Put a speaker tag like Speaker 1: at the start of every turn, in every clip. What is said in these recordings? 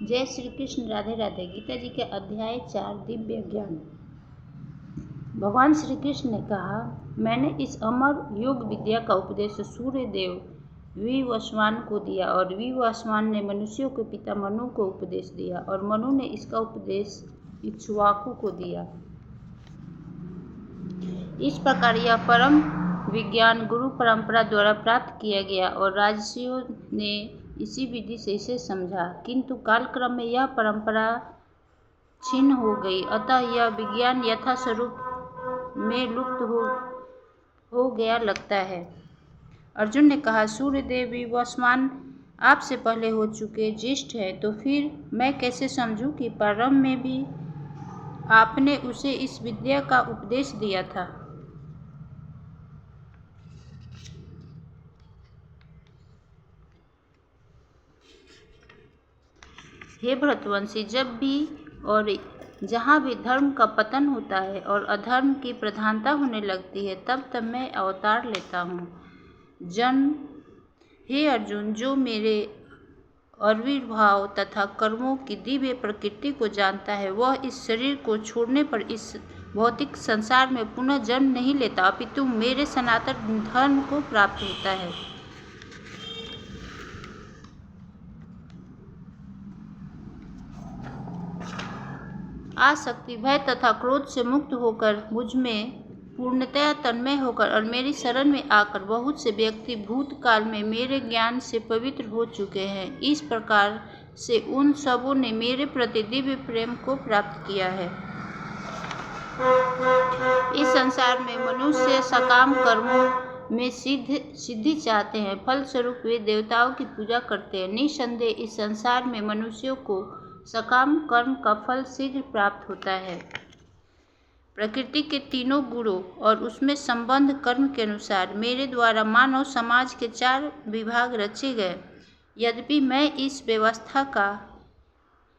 Speaker 1: जय श्री कृष्ण, राधे राधे। गीता जी के अध्याय 4 दिव्य ज्ञान। भगवान श्री कृष्ण ने कहा, मैंने इस अमर योग विद्या का उपदेश सूर्य देव विवस्वान को दिया और विवस्वान ने मनुष्यों के पिता मनु को उपदेश दिया और मनु ने इसका उपदेश इक्ष्वाकु को दिया। इस प्रकार यह परम विज्ञान गुरु परंपरा द्वारा प्राप्त किया गया और राजर्षियों ने इसी विधि से इसे समझा, किंतु कालक्रम में यह परंपरा छिन्न हो गई, अतः यह विज्ञान यथास्वरूप में लुप्त हो गया लगता है। अर्जुन ने कहा, सूर्यदेव विवस्वान आपसे पहले हो चुके ज्येष्ठ है, तो फिर मैं कैसे समझूं कि प्रारंभ में भी आपने उसे इस विद्या का उपदेश दिया था। हे भरतवंशी, जब भी और जहाँ भी धर्म का पतन होता है और अधर्म की प्रधानता होने लगती है, तब तब मैं अवतार लेता हूँ। हे अर्जुन, जो मेरे आविर्भाव तथा कर्मों की दिव्य प्रकृति को जानता है, वह इस शरीर को छोड़ने पर इस भौतिक संसार में पुनः जन्म नहीं लेता, अपितु मेरे सनातन धर्म को प्राप्त होता है। आसक्ति, भय तथा क्रोध से मुक्त होकर मुझ में पूर्णतया तन्मय होकर और मेरी शरण में आकर बहुत से व्यक्ति भूतकाल में मेरे ज्ञान से पवित्र हो चुके हैं। इस प्रकार से उन सबों ने मेरे प्रति दिव्य प्रेम को प्राप्त किया है। इस संसार में मनुष्य सकाम कर्मों में सिद्धि चाहते हैं, फलस्वरूप वे देवताओं की पूजा करते हैं। निसंदेह इस संसार में मनुष्यों को सकाम कर्म का फल शीघ्र प्राप्त होता है। प्रकृति के तीनों गुणों और उसमें संबद्ध कर्म के अनुसार मेरे द्वारा मानव समाज के 4 विभाग रचे गए। यद्यपि मैं इस व्यवस्था का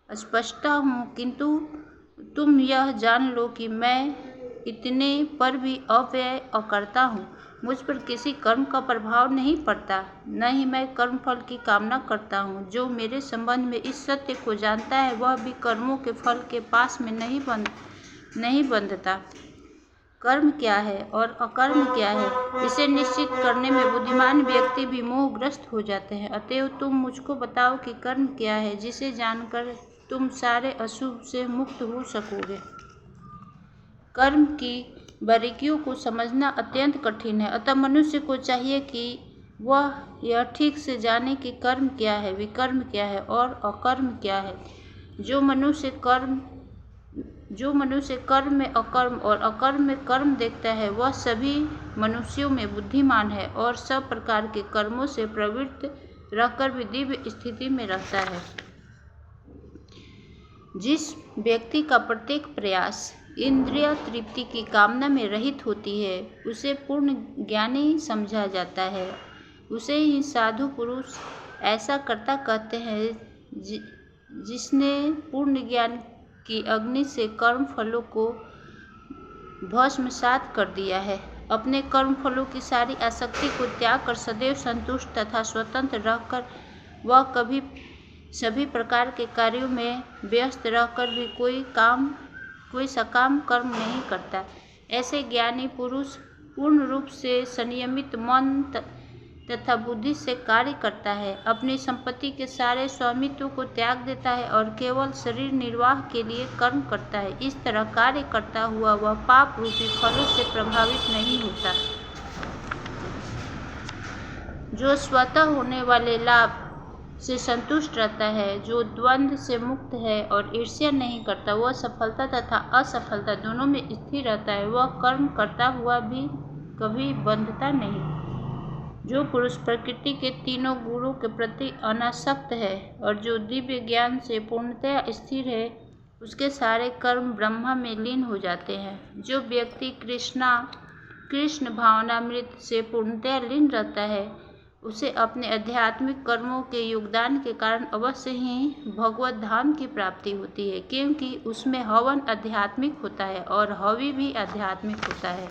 Speaker 1: स्पष्टा हूँ, किंतु तुम यह जान लो कि मैं इतने पर भी अव्यय अकर्ता हूँ। मुझ पर किसी कर्म का प्रभाव नहीं पड़ता, न ही मैं कर्म फल की कामना करता हूँ। जो मेरे संबंध में इस सत्य को जानता है, वह भी कर्मों के फल के पास में नहीं बंधता। कर्म क्या है और अकर्म क्या है, इसे निश्चित करने में बुद्धिमान व्यक्ति भी मोहग्रस्त हो जाते हैं। अतएव तुम मुझको बताओ कि कर्म क्या है, जिसे जानकर तुम सारे अशुभ से मुक्त हो सकोगे। कर्म की बारीकियों को समझना अत्यंत कठिन है, अतः मनुष्य को चाहिए कि वह यह ठीक से जाने कि कर्म क्या है, विकर्म क्या है और अकर्म क्या है। जो मनुष्य कर्म में अकर्म और अकर्म में कर्म देखता है, वह सभी मनुष्यों में बुद्धिमान है और सब प्रकार के कर्मों से प्रवृत्त रहकर भी दिव्य स्थिति में रहता है। जिस व्यक्ति का प्रत्येक प्रयास इंद्रिय तृप्ति की कामना में रहित होती है, उसे पूर्ण ज्ञानी समझा जाता है। उसे ही साधु पुरुष ऐसा कर्ता कहते हैं, जिसने पूर्ण ज्ञान की अग्नि से कर्म फलों को भस्मसात कर दिया है। अपने कर्म फलों की सारी आसक्ति को त्याग कर सदैव संतुष्ट तथा स्वतंत्र रहकर वह कभी सभी प्रकार के कार्यों में व्यस्त रहकर भी कोई सकाम कर्म नहीं करता। ऐसे ज्ञानी पुरुष पूर्ण रूप से संयमित मन तथा बुद्धि से कार्य करता है, अपनी संपत्ति के सारे स्वामित्व को त्याग देता है और केवल शरीर निर्वाह के लिए कर्म करता है। इस तरह कार्य करता हुआ वह पाप रूपी फलों से प्रभावित नहीं होता। जो स्वतः होने वाले लाभ से संतुष्ट रहता है, जो द्वंद्व से मुक्त है और ईर्ष्या नहीं करता, वह सफलता तथा असफलता दोनों में स्थिर रहता है। वह कर्म करता हुआ भी कभी बंधता नहीं। जो पुरुष प्रकृति के तीनों गुणों के प्रति अनासक्त है और जो दिव्य ज्ञान से पूर्णतया स्थिर है, उसके सारे कर्म ब्रह्म में लीन हो जाते हैं। जो व्यक्ति कृष्ण भावनामृत से पूर्णतया लीन रहता है, उसे अपने आध्यात्मिक कर्मों के योगदान के कारण अवश्य ही भगवत धाम की प्राप्ति होती है, क्योंकि उसमें हवन आध्यात्मिक होता है और हवि भी आध्यात्मिक होता है।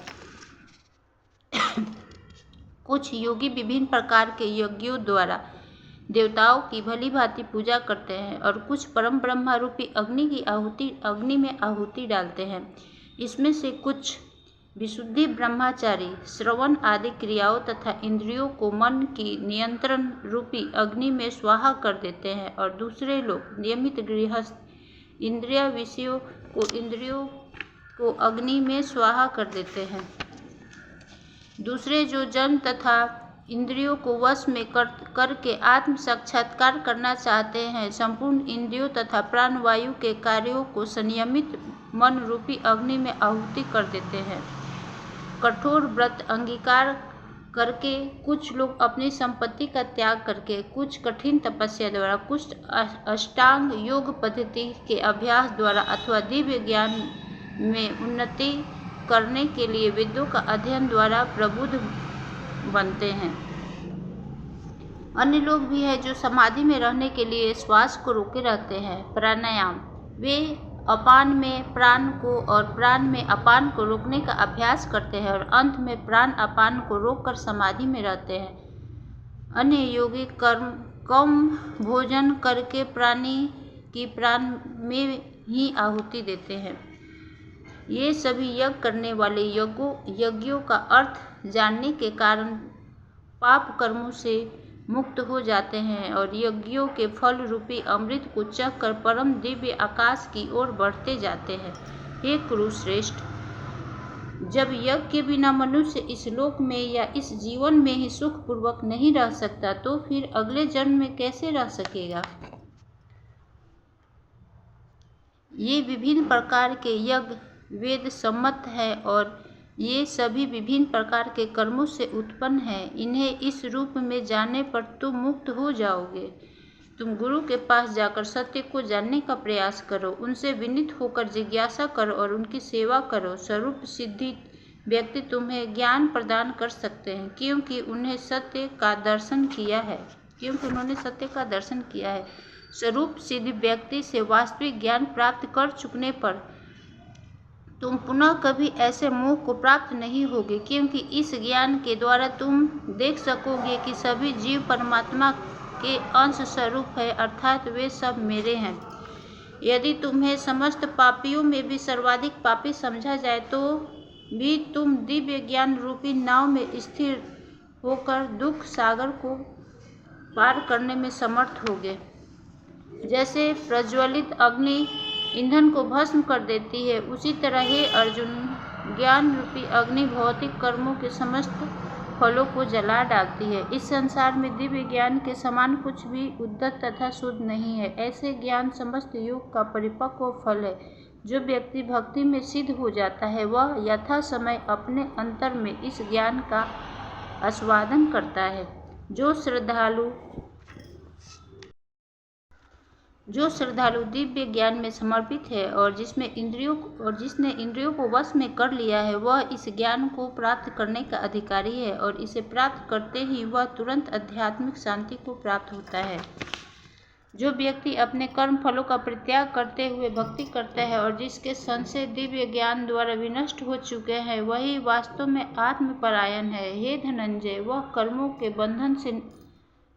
Speaker 1: कुछ योगी विभिन्न प्रकार के यज्ञों द्वारा देवताओं की भली भांति पूजा करते हैं और कुछ परम ब्रह्मा रूपी अग्नि में आहुति डालते हैं। इसमें से कुछ विशुद्धि ब्रह्मचारी श्रवण आदि क्रियाओं तथा इंद्रियों को मन की नियंत्रण रूपी अग्नि में स्वाहा कर देते हैं और दूसरे लोग नियमित गृहस्थ इंद्रियों को अग्नि में स्वाहा कर देते हैं। दूसरे जो जन्म तथा इंद्रियों को वश में करके आत्म साक्षात्कार करना चाहते हैं, संपूर्ण इंद्रियों तथा प्राणवायु के कार्यों को संयमित मन रूपी अग्नि में आहुति कर देते हैं। कठोर व्रत अंगीकार करके कुछ लोग अपनी संपत्ति का त्याग करके, कुछ कठिन तपस्या द्वारा, कुछ अष्टांग योग पद्धति के अभ्यास द्वारा अथवा दिव्य ज्ञान में उन्नति करने के लिए वेदों का अध्ययन द्वारा प्रबुद्ध बनते हैं। अन्य लोग भी हैं जो समाधि में रहने के लिए श्वास को रोके रहते हैं। प्राणायाम, वे अपान में प्राण को और प्राण में अपान को रोकने का अभ्यास करते हैं और अंत में प्राण अपान को रोककर समाधि में रहते हैं। अन्य योगी कम भोजन करके प्राणी की प्राण में ही आहुति देते हैं। ये सभी यज्ञ करने वाले यज्ञों का अर्थ जानने के कारण पाप कर्मों से मुक्त हो जाते हैं और यज्ञों के फल रूपी अमृत को चखकर परम दिव्य आकाश की ओर बढ़ते जाते हैं। हे कुरुश्रेष्ठ, जब यज्ञ के बिना मनुष्य इस लोक में या इस जीवन में ही सुखपूर्वक नहीं रह सकता, तो फिर अगले जन्म में कैसे रह सकेगा। ये विभिन्न प्रकार के यज्ञ वेद सम्मत है और ये सभी विभिन्न प्रकार के कर्मों से उत्पन्न हैं। इन्हें इस रूप में जानने पर तुम मुक्त हो जाओगे। तुम गुरु के पास जाकर सत्य को जानने का प्रयास करो, उनसे विनीत होकर जिज्ञासा करो और उनकी सेवा करो। स्वरूप सिद्धि व्यक्ति तुम्हें ज्ञान प्रदान कर सकते हैं, क्योंकि उन्होंने सत्य का दर्शन किया है। स्वरूप सिद्धि व्यक्ति से वास्तविक ज्ञान प्राप्त कर चुकने पर तुम पुनः कभी ऐसे मोह को प्राप्त नहीं होगे, क्योंकि इस ज्ञान के द्वारा तुम देख सकोगे कि सभी जीव परमात्मा के अंश स्वरूप है, अर्थात वे सब मेरे हैं। यदि तुम्हें समस्त पापियों में भी सर्वाधिक पापी समझा जाए तो भी तुम दिव्य ज्ञान रूपी नाव में स्थिर होकर दुख सागर को पार करने में समर्थ होगे। जैसे प्रज्वलित अग्नि ईंधन को भस्म कर देती है, उसी तरह हे अर्जुन, ज्ञान रूपी अग्नि भौतिक कर्मों के समस्त फलों को जला डालती है। इस संसार में दिव्य ज्ञान के समान कुछ भी उद्धत तथा शुद्ध नहीं है। ऐसे ज्ञान समस्त योग का परिपक्व फल है। जो व्यक्ति भक्ति में सिद्ध हो जाता है, वह यथा समय अपने अंतर में इस ज्ञान का आस्वादन करता है। जो श्रद्धालु दिव्य ज्ञान में समर्पित है और जिसने इंद्रियों को वश में कर लिया है, वह इस ज्ञान को प्राप्त करने का अधिकारी है और इसे प्राप्त करते ही वह तुरंत आध्यात्मिक शांति को प्राप्त होता है। जो व्यक्ति अपने कर्म फलों का परित्याग करते हुए भक्ति करता है और जिसके संशय दिव्य ज्ञान द्वारा विनष्ट हो चुके हैं, वही वास्तव में आत्मपरायण है। हे धनंजय, वह कर्मों के बंधन से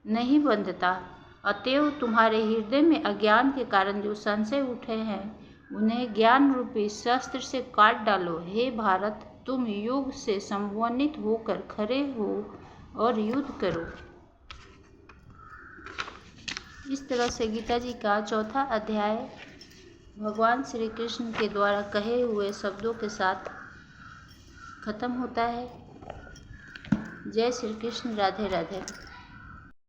Speaker 1: नहीं बंधता। अतएव तुम्हारे हृदय में अज्ञान के कारण जो संशय उठे हैं, उन्हें ज्ञान रूपी शस्त्र से काट डालो। हे भारत, तुम योग से संवनित होकर खड़े हो और युद्ध करो। इस तरह से गीता जी का 4था अध्याय भगवान श्री कृष्ण के द्वारा कहे हुए शब्दों के साथ खत्म होता है। जय श्री कृष्ण। राधे राधे।